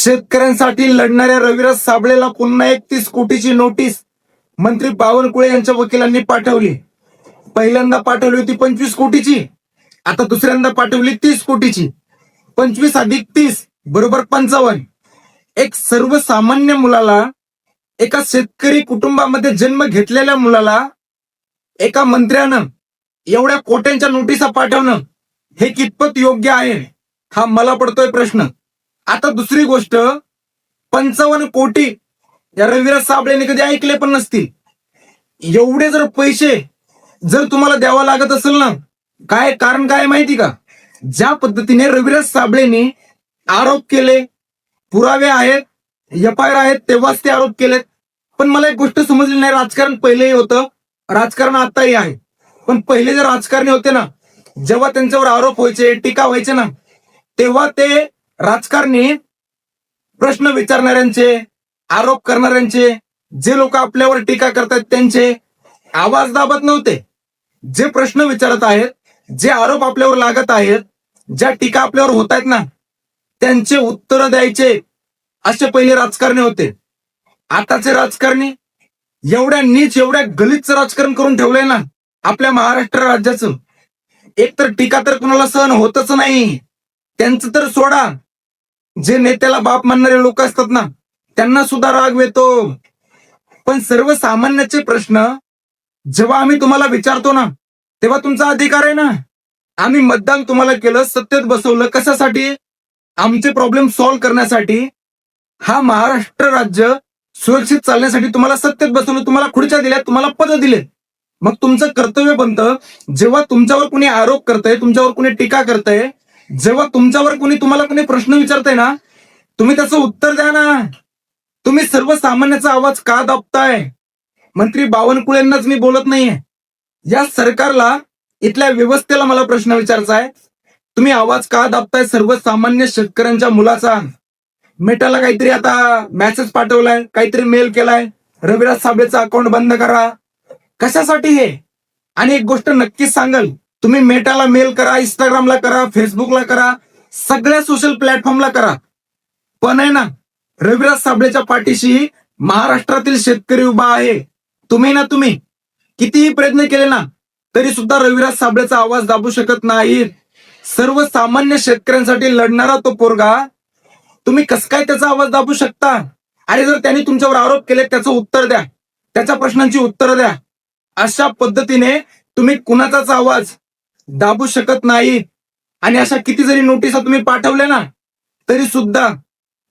शेतकऱ्यांसाठी लढणाऱ्या रविराज साबळेला पुन्हा 31 कोटीची नोटीस मंत्री बावनकुळे यांच्या वकिलांनी पाठवली. पहिल्यांदा पाठवली होती 25 कोटीची, आता दुसऱ्यांदा पाठवली 30 कोटीची. 25 अधिक 30 बरोबर 55. एक सर्वसामान्य मुलाला, एका शेतकरी कुटुंबामध्ये जन्म घेतलेल्या मुलाला एका मंत्र्यानं एवढ्या कोट्यांच्या नोटिसा पाठवणं हे कितपत योग्य आहे, हा मला पडतोय प्रश्न. आता दुसरी गोष्ट, 55 कोटी या रविराज साबळेने कधी ऐकले पण नसतील. एवढे जर पैसे जर तुम्हाला द्यावा लागत असेल ना, काय कारण काय माहिती का? ज्या पद्धतीने रविराज साबळेने आरोप केले, पुरावे आहेत, FIR आहेत, तेव्हाच ते आरोप केलेत. पण मला एक गोष्ट समजली नाही, राजकारण पहिलेही होतं, राजकारण आताही आहे. पण पहिले जे राजकारणी होते ना, जेव्हा त्यांच्यावर आरोप व्हायचे, टीका व्हायचे ना, तेव्हा ते राजकारणी प्रश्न विचारणाऱ्यांचे, आरोप करणाऱ्यांचे, जे लोक आपल्यावर टीका करतात त्यांचे आवाज दाबत नव्हते. जे प्रश्न विचारत आहेत, जे आरोप आपल्यावर लागत आहेत, ज्या टीका आपल्यावर होत आहेत ना, त्यांचे उत्तर द्यायचे असे पहिले राजकारणी होते. आताचे राजकारणी एवढ्या नीच, एवढ्या गलिच्छ राजकारण करून ठेवलंय ना आपल्या महाराष्ट्र राज्याचं. एक तर टीका तर कुणाला सहन होतच नाही, त्यांचं तर सोडा. जे नेत्याला बाप मानणारे लोक असतात ना, त्यांना सुद्धा राग येतो. पण सर्वसामान्याचे प्रश्न जेव्हा आम्ही तुम्हाला विचारतो ना, तेव्हा तुमचा अधिकार आहे ना. आम्ही मतदान तुम्हाला केलं, सत्तेत बसवलं, कशासाठी? आमचे प्रॉब्लेम सॉल्व्ह करण्यासाठी. हा महाराष्ट्र राज्य सुरक्षित चालण्यासाठी तुम्हाला सत्तेत बसवलं, तुम्हाला खुर्च्या दिल्या, तुम्हाला पद दिले. मग तुमचं कर्तव्य बनतं, जेव्हा तुमच्यावर कुणी आरोप करतंय, तुमच्यावर कुणी टीका करतंय, जेव्हा तुमच्यावर तुम्हाला कुणी प्रश्न विचारतंय ना, तुम्ही त्याचं उत्तर द्या ना. तुम्ही सर्वसामान्याचा आवाज का दाबताय? मंत्री बावनकुळेंनाच मी बोलत नाहीये, या सरकारला, इथल्या व्यवस्थेला मला प्रश्न विचारायचा आहे. तुम्ही आवाज का दाबताय सर्वसामान्य शेतकऱ्यांच्या मुलाचा? मेटाला काहीतरी आता मेसेज पाठवलाय, काहीतरी मेल केलाय, रविराज साबळेचं अकाउंट बंद करा. कशासाठी हे? आणि एक गोष्ट नक्कीच सांगाल, तुम्ही मेटाला मेल करा, इंस्टाग्रामला करा, फेसबुकला करा, सगळ्या सोशल प्लॅटफॉर्मला करा, पण आहे ना, रविराज साबळेच्या पाठीशी महाराष्ट्रातील शेतकरी उभा आहे. तुम्ही कितीही प्रयत्न केले ना, तरी सुद्धा रविराज साबळेचा आवाज दाबू शकत नाही. सर्वसामान्य शेतकऱ्यांसाठी लढणारा तो पोरगा, तुम्ही कसं काय त्याचा आवाज दाबू शकता? अरे जर त्यांनी तुमच्यावर आरोप केले, त्याचं उत्तर द्या, त्याच्या प्रश्नांची उत्तरं द्या. अशा पद्धतीने तुम्ही कुणाचाच आवाज दाबू शकत नाही. आणि अशा किती जरी नोटिसा तुम्ही पाठवल्या ना, तरी सुद्धा